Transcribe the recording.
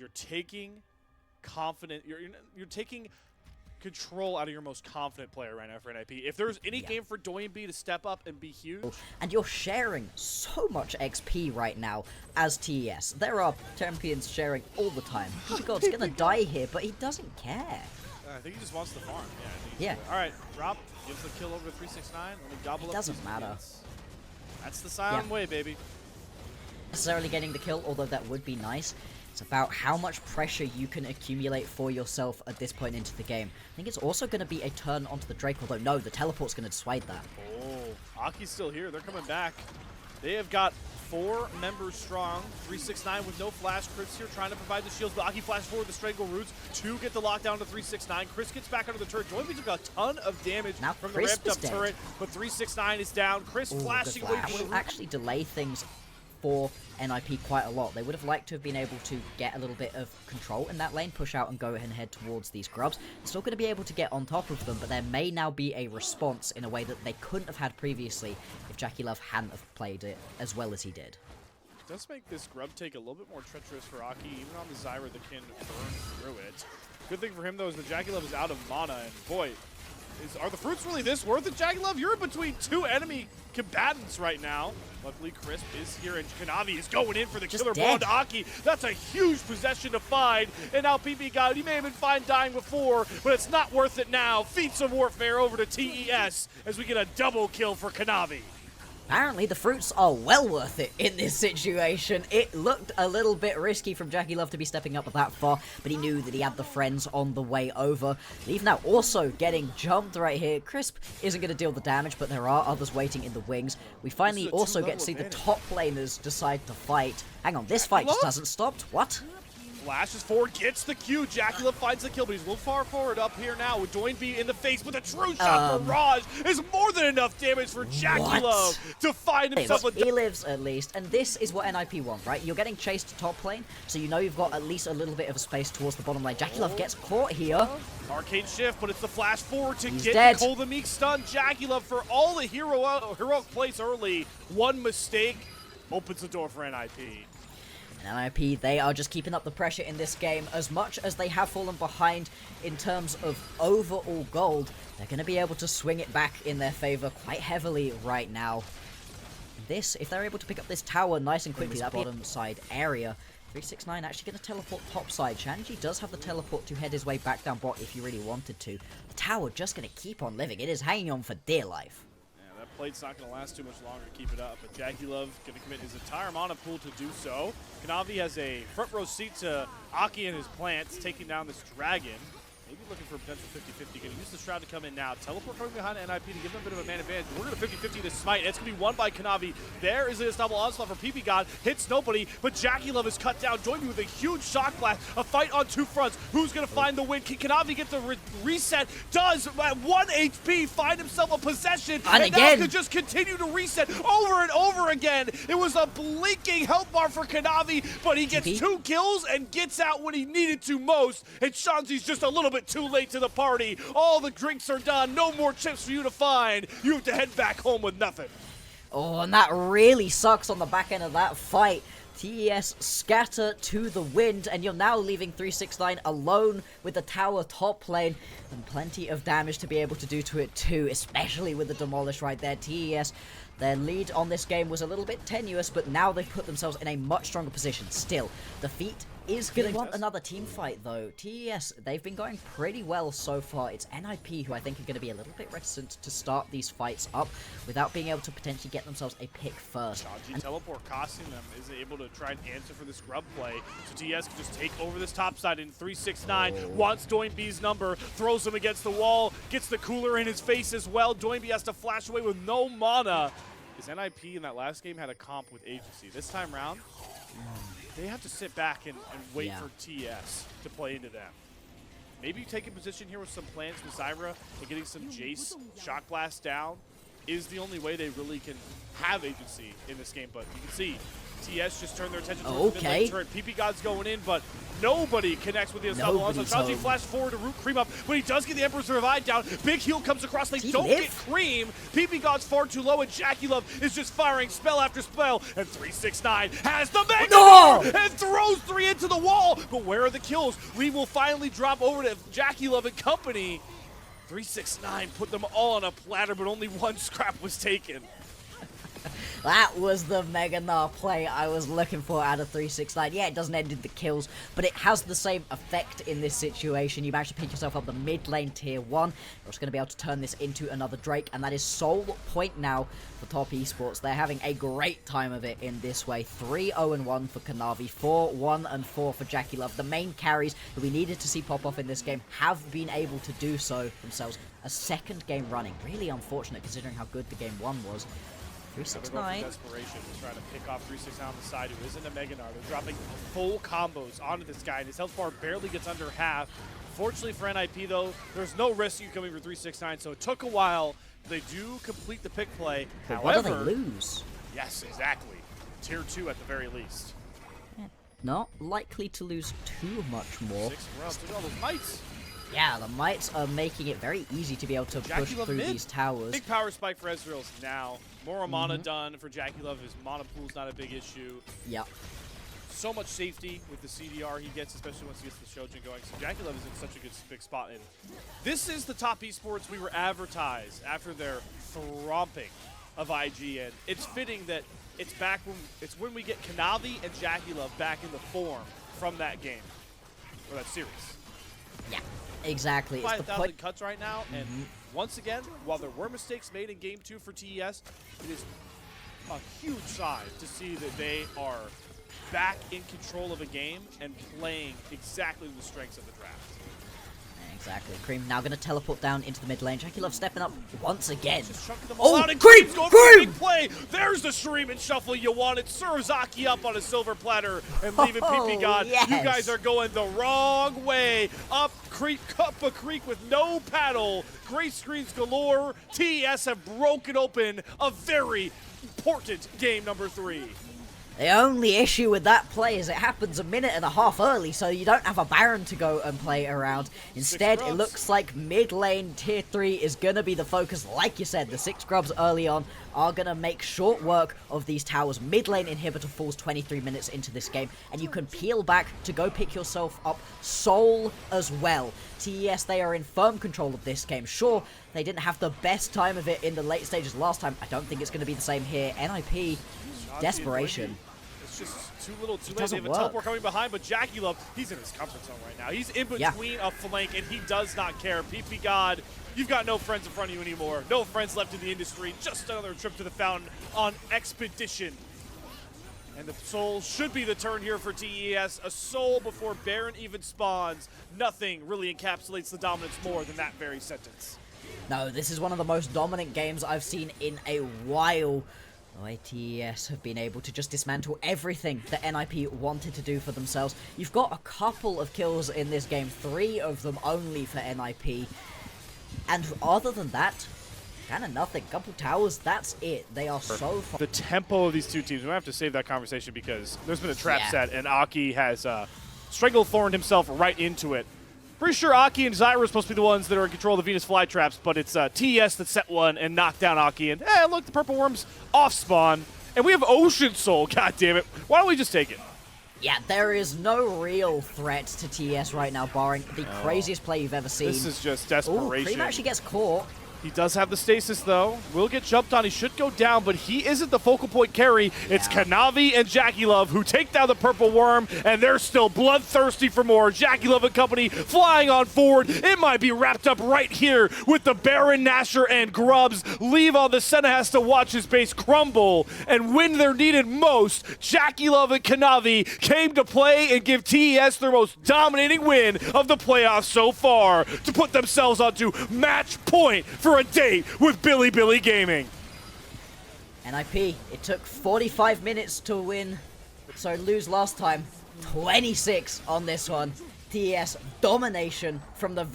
you're taking confident. You're taking control out of your most confident player right now for NIP. If there's any game for Doyenby to step up and be huge. And you're sharing so much XP right now as TES. There are champions sharing all the time. God's gonna die here, but he doesn't care. I think he just wants the farm. Yeah. All right, Rob gives the kill over to 369. Let me gobble up. Doesn't matter. That's the silent way, baby. Necessarily getting the kill, although that would be nice. It's about how much pressure you can accumulate for yourself at this point into the game. I think it's also going to be a turn onto the Drake, although no, the teleport's going to dissuade that. Oh, Aki's still here. They're coming back. They have got 4 members strong. 369 with no flash. Chris here trying to provide the shields, but Aki flashes forward the strangle roots to get the lockdown to 369. Chris gets back under the turret. Doyenby took a ton of damage now from Chris the ramped up turret, but 369 is down. Chris flashing away. That will actually delay things for NIP quite a lot. They would have liked to have been able to get a little bit of control in that lane, push out and go ahead and head towards these grubs. Still going to be able to get on top of them, but there may now be a response in a way that they couldn't have had previously if JackeyLove hadn't have played it as well as he did. It does make this grub take a little bit more treacherous for Aki, even on the Zyra that can burn through it. Good thing for him though is that JackeyLove is out of mana, and boy, are the fruits really this worth it, JackeyLove? You're in between 2 enemy combatants right now. Luckily, Crisp is here, and Kanavi is going in for the killer blow to Aki. That's a huge possession to find, and now PP got it. He may have been fine dying before, but it's not worth it now. Feats of Warfare over to TES as we get a double kill for Kanavi. Apparently, the fruits are well worth it in this situation. It looked a little bit risky from JackeyLove to be stepping up that far, but he knew that he had the friends on the way over. Leave now also getting jumped right here. Crisp isn't going to deal the damage, but there are others waiting in the wings. We finally also get to see the top laners decide to fight. Hang on, this fight just hasn't stopped. What? Flashes forward, gets the Q. JackeyLove finds the kill, but he's a little far forward up here now with Doyenby in the face. But a true shot for Raj is more than enough damage for JackeyLove to find himself a... He lives at least, and this is what NIP want, right? You're getting chased to top lane, so you know you've got at least a little bit of a space towards the bottom lane. JackeyLove gets caught here. Arcane shift, but it's the flash forward to get dead. Cole the Meek stun. JackeyLove for all the heroic plays early. One mistake opens the door for NIP. And NIP, they are just keeping up the pressure in this game. As much as they have fallen behind in terms of overall gold, they're going to be able to swing it back in their favor quite heavily right now. This, if they're able to pick up this tower nice and quickly, that bottom side area, 369 actually going to teleport top side. Shanji does have the teleport to head his way back down bot if he really wanted to. The tower just going to keep on living. It is hanging on for dear life. That plate's not going to last too much longer to keep it up, but JackeyLove going to commit his entire mana pool to do so. Kanavi has a front row seat to Aki and his plants, taking down this dragon. Maybe looking for a potential 50-50. Going to use the Shroud to come in now. Teleport coming behind NIP to give them a bit of a man advantage. We're going to 50-50 this smite. It's going to be won by Kanavi. There is a double onslaught for PP God. Hits nobody, but JackeyLove is cut down. Doyenby with a huge shock blast. A fight on 2 fronts. Who's going to find the win? Can Kanavi get the reset? Does, at 1 HP, find himself a possession. And again, now could just continue to reset over and over again. It was a blinking health bar for Kanavi, but he gets 2 kills and gets out when he needed to most. And Shanzi's just a little bit too late to the party. All the drinks are done. No more chips for you to find. You have to head back home with nothing. Oh, and that really sucks on the back end of that fight. TES scatter to the wind, and you're now leaving 369 alone with the tower top lane, and plenty of damage to be able to do to it too, especially with the demolish right there. TES, their lead on this game was a little bit tenuous, but now they've put themselves in a much stronger position. Still, defeat is going to want another team fight though. TES, they've been going pretty well so far. It's NIP who I think are going to be a little bit reticent to start these fights up without being able to potentially get themselves a pick first. Shanji teleport costing them, is able to try and answer for this grub play. So TES can just take over this top side in 369. Wants Doyenby's number, throws him against the wall, gets the cooler in his face as well. Doyenby has to flash away with no mana. His NIP in that last game had a comp with agency. This time round, they have to sit back and wait for TES to play into them. Maybe you take a position here with some plants with Zyra and getting some Jace Shock Blast down is the only way they really can have agency in this game. But you can see TS just turned their attention towards the mid-lane turret. PP God's going in, but nobody connects with the Unstoppable. So Chachi flashed forward to root Cream up, but he does get the Emperor's Revive down. Big heal comes across. They don't get Cream. PP God's far too low, and JackeyLove is just firing spell after spell. And 369 has the Mega and throws 3 into the wall. But where are the kills? We will finally drop over to JackeyLove and company. 369 put them all on a platter, but only 1 scrap was taken. That was the Mega Gnar play I was looking for out of 369. Yeah, it doesn't end in the kills, but it has the same effect in this situation. You manage to pick yourself up the mid lane tier 1. You're just going to be able to turn this into another Drake, and that is sole point now for Top Esports. They're having a great time of it in this way. 3-0-1 for Kanavi, 4-1-4 for JackeyLove. The main carries that we needed to see pop off in this game have been able to do so themselves. A second game running. Really unfortunate considering how good the game 1 was. 369. Desperation to try to pick off 369 on the side, who isn't a Mega Gnar. They're dropping full combos onto this guy, and his health bar barely gets under half. Fortunately for NIP, though, there's no rescue coming for 369, so it took a while. They do complete the pick play. But however, what do they lose? Yes, exactly. Tier 2 at the very least. Not likely to lose too much more. 6 Grubs. Look at all those mites. Yeah, the mites are making it very easy to be able to push through these towers. Big power spike for Ezreal's now. More mana done for JackeyLove. His mana pool's not a big issue. Yep. So much safety with the CDR he gets, especially once he gets the Shojin going. So JackeyLove is in such a good big spot. And this is the Top Esports we were advertised after their thromping of IGN. It's fitting that it's back when we get Kanavi and JackeyLove back in the form from that game or that series. Yeah. Exactly. It's 5,000 cuts right now, and once again, while there were mistakes made in Game 2 for TES, it is a huge sign to see that they are back in control of a game and playing exactly the strengths of the draft. Exactly. Cream now going to teleport down into the mid lane. JackeyLove stepping up once again. Just chunking them all out, and Cream's going for a big play. There's the Shreem and Shuffle you wanted. Serves Aki up on a silver platter and leaving PP God. Yes. You guys are going the wrong way. Up a creek with no paddle. Great screens galore. TES have broken open a very important game number 3. The only issue with that play is it happens a minute and a half early, so you don't have a Baron to go and play around. Instead, it looks like mid lane tier 3 is going to be the focus. Like you said, the 6 Grubs early on are going to make short work of these towers. Mid lane inhibitor falls 23 minutes into this game, and you can peel back to go pick yourself up Soul as well. TES, they are in firm control of this game. Sure, they didn't have the best time of it in the late stages last time. I don't think it's going to be the same here. NIP, desperation. It's just too little too late. They have a teleport coming behind, but JackeyLove, he's in his comfort zone right now. He's in between a flank, and he does not care. PP God, you've got no friends in front of you anymore. No friends left in the industry. Just another trip to the fountain on expedition. And the soul should be the turn here for TES. A soul before Baron even spawns. Nothing really encapsulates the dominance more than that very sentence. No, this is one of the most dominant games I've seen in a while. TES have been able to just dismantle everything that NIP wanted to do for themselves. You've got a couple of kills in this game, 3 of them only for NIP. And other than that, kind of nothing. Couple towers, that's it. They are so far. The tempo of these two teams, we might have to save that conversation because there's been a trap set, and Aki has stranglethorned himself right into it. Pretty sure Aki and Zyra are supposed to be the ones that are in control of the Venus flytraps, but it's TES that set one and knocked down Aki. And hey, look, the Purple Worm's off spawn. And we have Ocean Soul, god damn it. Why don't we just take it? Yeah, there is no real threat to TES right now, barring the craziest play you've ever seen. This is just desperation. Cream actually gets caught. He does have the stasis, though. Will get jumped on. He should go down, but he isn't the focal point carry. It's Kanavi and JackeyLove who take down the Purple Worm, and they're still bloodthirsty for more. JackeyLove and company flying on forward. It might be wrapped up right here with the Baron, Nasher, and Grubs. Leave the Senna has to watch his base crumble, and when they're needed most, JackeyLove and Kanavi came to play and give TES their most dominating win of the playoffs so far to put themselves onto match point for a date with Billy Gaming. NIP, it took 45 minutes to win, so lose last time. 26 on this one. TES domination from the